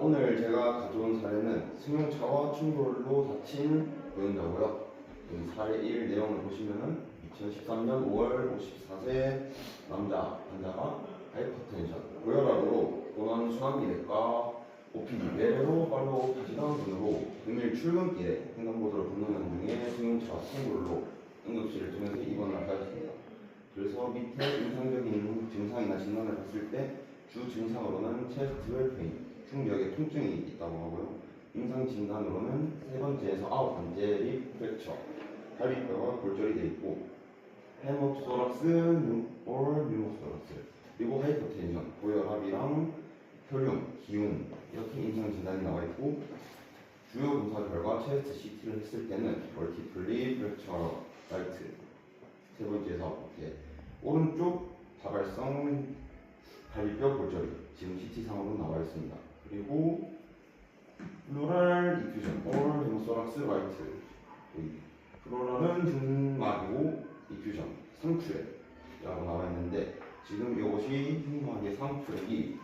오늘 제가 가져온 사례는 승용차와 충돌로 다친 고용자고요. 여기 사례 1 내용을 보시면은 2013년 5월 54세 남자 환자가 하이퍼텐션, 고혈압으로 고난 순환기내과 OPD 외래로 팔로우 타시던 분으로 금일 출근길에 횡단보도를 건너는 중에 승용차 충돌로 응급실을 통해서 입원을 하였습니다. 그래서 밑에 임상적인 증상이나 진단을 봤을 때 주 증상으로는 체스트 웰페인, 충격의 통증이 있다고 하고요. 임상 진단으로는 세 번째에서 아홉 번째 립 프랙처, 갈비뼈가 골절이 되어 있고 헤모토락스, 뉴모토락스, 그리고 하이퍼텐션, 고혈압이랑 혈중, 기운 이렇게 임상 진단이 나와 있고 주요 검사 결과 체스트 CT를 했을 때는 멀티플리 프랙처 라이트 세 번째에서 아홉 번째 오른쪽 다발성 갈비뼈 골절이 지금 CT상으로 나와 있습니다. 그리고 플로랄 이퓨전, 올 헤모소락스 라이트. 플로랄은 중막이고 이퓨전, 상추액이라고 나와 있는데 지금 이것이 흉막의 상추액이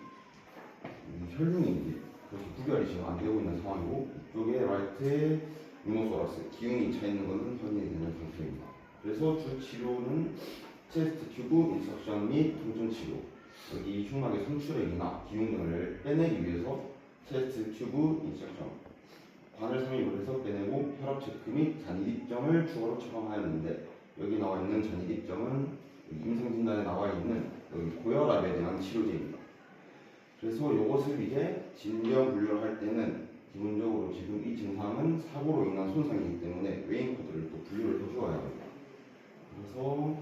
혈중인지 그렇게 구별이 지금 안 되고 있는 상황이고 이쪽에 라이트에 유모소락스, 기운이 차 있는 것은 확인이 되는 상태입니다. 그래서 주 치료는 체스트 튜브 인석션 및 통증 치료. 여기 흉막의 상추액이나 기운 등을 빼내기 위해서 체스트 튜브 인섹션, 관을 삽입을 해서 빼내고 혈압 체크 및 잔입 입점을 추가로 처방하였는데 여기 나와 있는 잔입 입점은 임상 진단에 나와 있는 여기 고혈압에 대한 치료제입니다. 그래서 이것을 이제 질병 분류를 할 때는 기본적으로 지금 이 증상은 사고로 인한 손상이기 때문에 웨인 코드를 또 분류를 해주어야 합니다. 그래서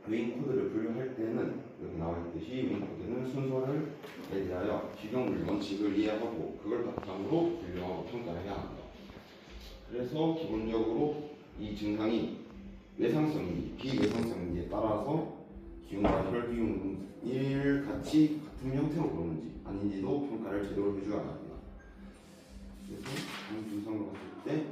웨인 코드를 분류할 때는 여기 나와 있듯이 웨인 코드는 순서를 대하여 기경분류 원칙을 이해하고 그걸 바탕으로 분류하고 평가를 해야 합니다. 그래서 기본적으로 이 증상이 외상성인지 비외상성인지에 따라서 기운과 혈기운을 같은 형태로 보는지 아닌지도 평가를 제대로 해줘야 합니다. 그래서 이 증상을 봤을 때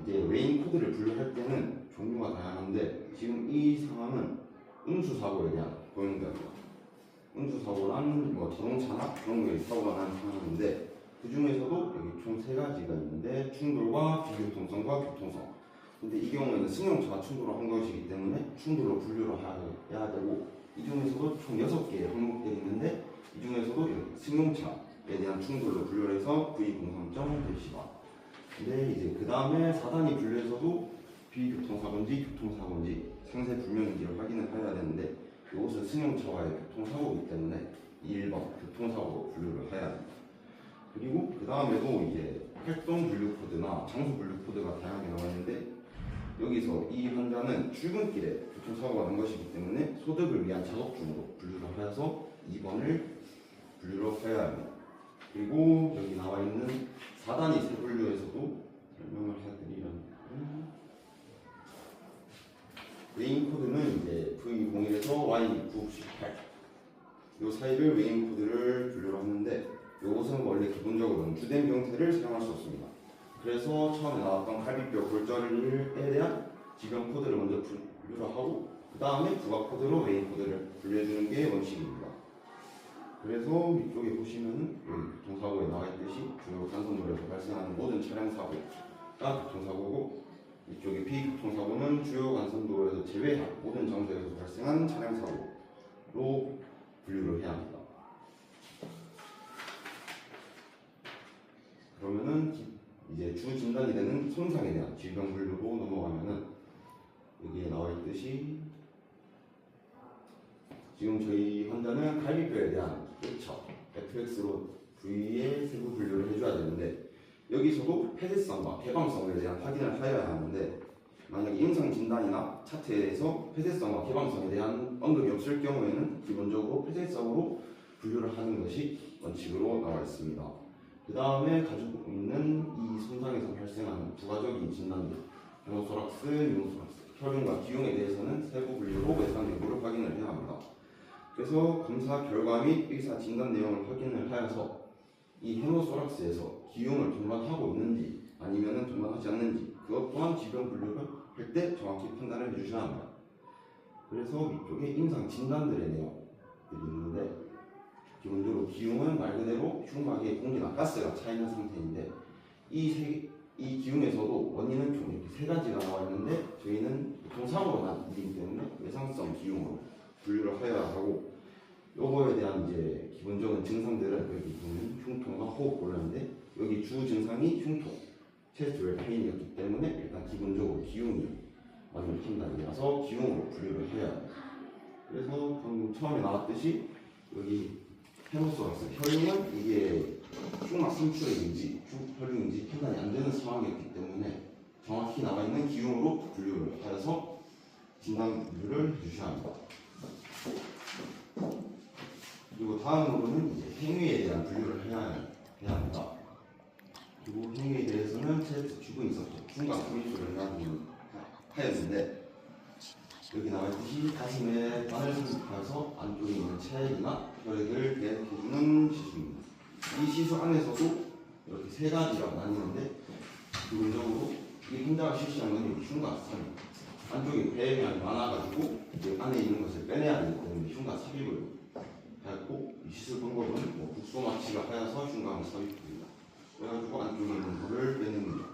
이제 웨인 코드를 분류할 때는 종류가 다양한데 지금 이 상황은 운수사고에 대한 고용자입니다. 운수사고란 뭐 자동차나 그런 거에 사고가 나는 상황인데 그 중에서도 여기 총 세 가지가 있는데 충돌과 비교통성과 교통성. 근데 이 경우에는 승용차가 충돌을 한 것이기 때문에 충돌로 분류를 해야 되고 이 중에서도 총 6개의 항목들이 있는데 이 중에서도 승용차에 대한 충돌로 분류를 해서 V03점 대시바. 근데 이제 그 다음에 4단위 분류에서도 비교통사고인지 교통사고인지 상세 불명인지를 확인을 해야 되는데 이것은 승용차와의 교통사고이기 때문에 1번 교통사고로 분류를 해야 합니다. 그리고 그 다음에도 이제 활동 분류 코드나 장소 분류 코드가 다양하게 나와 있는데 여기서 이 환자는 출근길에 교통사고가 난 것이기 때문에 소득을 위한 자석중으로 분류를 하여서 2번을 분류를 해야 합니다. 그리고 여기 나와 있는 4단위 세분류에서도 설명을 해드리려면 웨인 코드는 이제 V01에서 Y998 이 사이를 웨인 코드를 분류를 하는데 이것은 원래 기본적으로는 주된 병태를 사용할 수 없습니다. 그래서 처음에 나왔던 갈비뼈 골절에 대한 질병 코드를 먼저 분류를 하고 그 다음에 부가 코드로 웨인 코드를 분류해주는 게 원칙입니다. 그래서 이쪽에 보시면은 여기 교통사고에 나와 있듯이 주요 간선도로에서 발생하는 모든 차량 사고가 교통사고고 이쪽에 비교통사고는 주요 간선도로에서 제외한 모든 장소에서 발생한 차량 사고로 분류를 해야 합니다. 그러면은 이제 주 진단이 되는 손상에 대한 질병 분류로 넘어가면은 여기에 나와 있듯이 지금 저희 환자는 갈비뼈에 대한 뼈처 FX로 부위의 세부 분류를 해줘야 되는데 여기서도 폐쇄성과 개방성에 대한 확인을 하여야 하는데 만약 임상 진단이나 차트에서 폐쇄성과 개방성에 대한 언급이 없을 경우에는 기본적으로 폐쇄성으로 분류를 하는 것이 원칙으로 나와 있습니다. 그 다음에 가지고 있는 이 손상에서 발생하는 부가적인 진단들 헤모소락스, 뉴모소락스, 혈중과 기용에 대해서는 세부 분류로 외상 여부를 확인을 해야 합니다. 그래서 검사 결과 및 의사 진단 내용을 확인을 하여서 이 헤모소락스에서 기용을 동반하고 있는지 아니면 동반하지 않는지 그것 또한 질병 분류를 할 때 정확히 판단을 해주셔야 합니다. 그래서 이쪽에 임상 진단들의 내용들이 있는데 기본적으로 기흉은 말 그대로 흉곽에 공기나 가스가 차 있는 상태인데 이 기흉에서도 원인은 총 이렇게 세 가지가 나와 있는데 저희는 통상으로 나뉘기 때문에 외상성 기흉으로 분류를 하여야 하고 요거에 대한 이제 기본적인 증상들은 여기 보면 흉통과 호흡곤란인데 여기 주 증상이 흉통, 체스트 웰 페인이었기 때문에 일단 기본적으로 기흉이 맞는 판단이라서 기흉으로 분류를 해야 합니다. 그래서 방금 처음에 나왔듯이 여기 헤모소라스 혈융은 이게 흉막 심출액인지 혈융인지 판단이 안 되는 상황이었기 때문에 정확히 나와 있는 기흉으로 분류를 하여서 진단 분류를 해주셔야 합니다. 그리고 다음으로는 이제 행위에 대한 분류를 해야 합니다. 그리고 행위에 대해서는 체스트 튜브 인서트 중간 분류를 하였는데 여기 나와 있듯이 가슴에 바늘 삽입해서 안쪽에 있는 체액이나 혈액을 배합해주는 시술입니다. 이 시술 안에서도 이렇게 세 가지가 나뉘는데 기본적으로 이 환자가 실시하는 건 여기 흉곽 삽입. 안쪽에 배양이 많아가지고 이 안에 있는 것을 빼내야 되기 때문에 흉곽 삽입을 하였고 이 시술 방법은 뭐 국소 마취를 하여서 흉곽을 삽입합니다. 그래가지고 안쪽에 있는 것을 빼냅니다.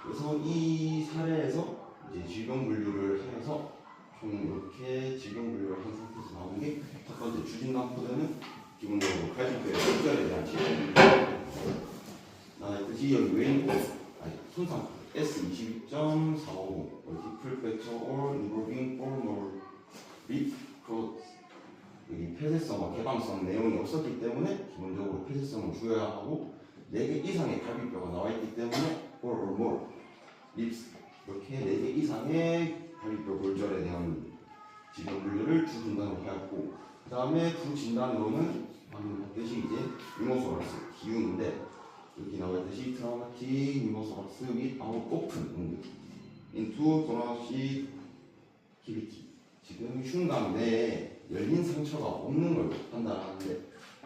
그래서 이 사례에서 이제 질병 분류를 해서 총 이렇게 질병 분류를 한 상태에서 나오는 게 첫 번째 주진단 코드는 기본적으로 갈비뼈의 골절에 대한 질병 분류. 그 여기 웨인 코드, 손상 S22.450 디플 프랙처 or involving or more rib growth. 여기 폐쇄성과 개방성 내용이 없었기 때문에 기본적으로 폐쇄성을 주어야 하고 4개 이상의 갈비뼈가 나와 있기 때문에 or more ribs 이렇게 4개 이상의 갈비뼈 골절에 대한 질병 분류를 주 진단으로 하였고 그 다음에 주 진단으로는 방금 봤듯이 이제 니모소라스 기흉인데 여기 나와 있듯이 트라우마틱 니모소라스 및 아웃 오픈 응급 인투 도나시 키비티 지금 흉곽 내에 열린 상처가 없는 걸 판단하는데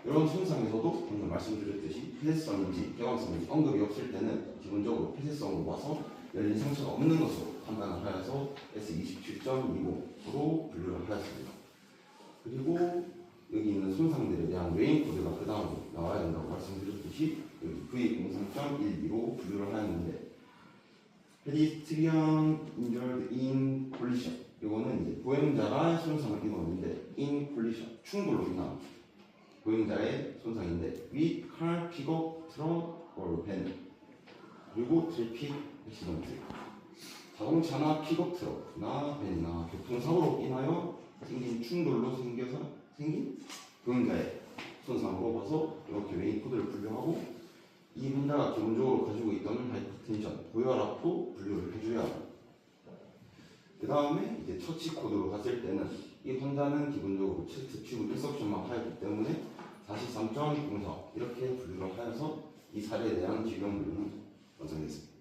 이런 손상에서도 방금 말씀드렸듯이 폐쇄성인지 개방성인지 언급이 없을 때는 기본적으로 폐쇄성으로 봐서 열린 상처가 없는 것으로 판단을 하여서 S27.20으로 분류를 하였습니다. 그리고 여기 있는 손상들에 대한 웨인 코드가 그 다음으로 나와야 된다고 말씀드렸듯이 여기 V03.12로 분류를 하였는데 pedestrian injured in collision 이거는 이제 보행자가 손상을 입었는데 in collision 충돌로 인한 보행자의 손상인데 with car, pickup, truck or van 그리고 트래픽 액시던트 자동차나 픽업 트럭이나 밴이나 교통사고로 인하여 생긴 충돌로 생긴 보행자의 손상으로 봐서 이렇게 웨인 코드를 분류하고 이 환자가 기본적으로 가지고 있던 하이퍼텐션, 고혈압도 분류를 해줘야 합니다. 그 다음에 이제 처치 코드로 갔을 때는 이 환자는 기본적으로 체스트 튜브 인석션만 하였기 때문에 43.04 이렇게 분류를 하여서 이 사례에 대한 질병 분류는 완성됐습니다.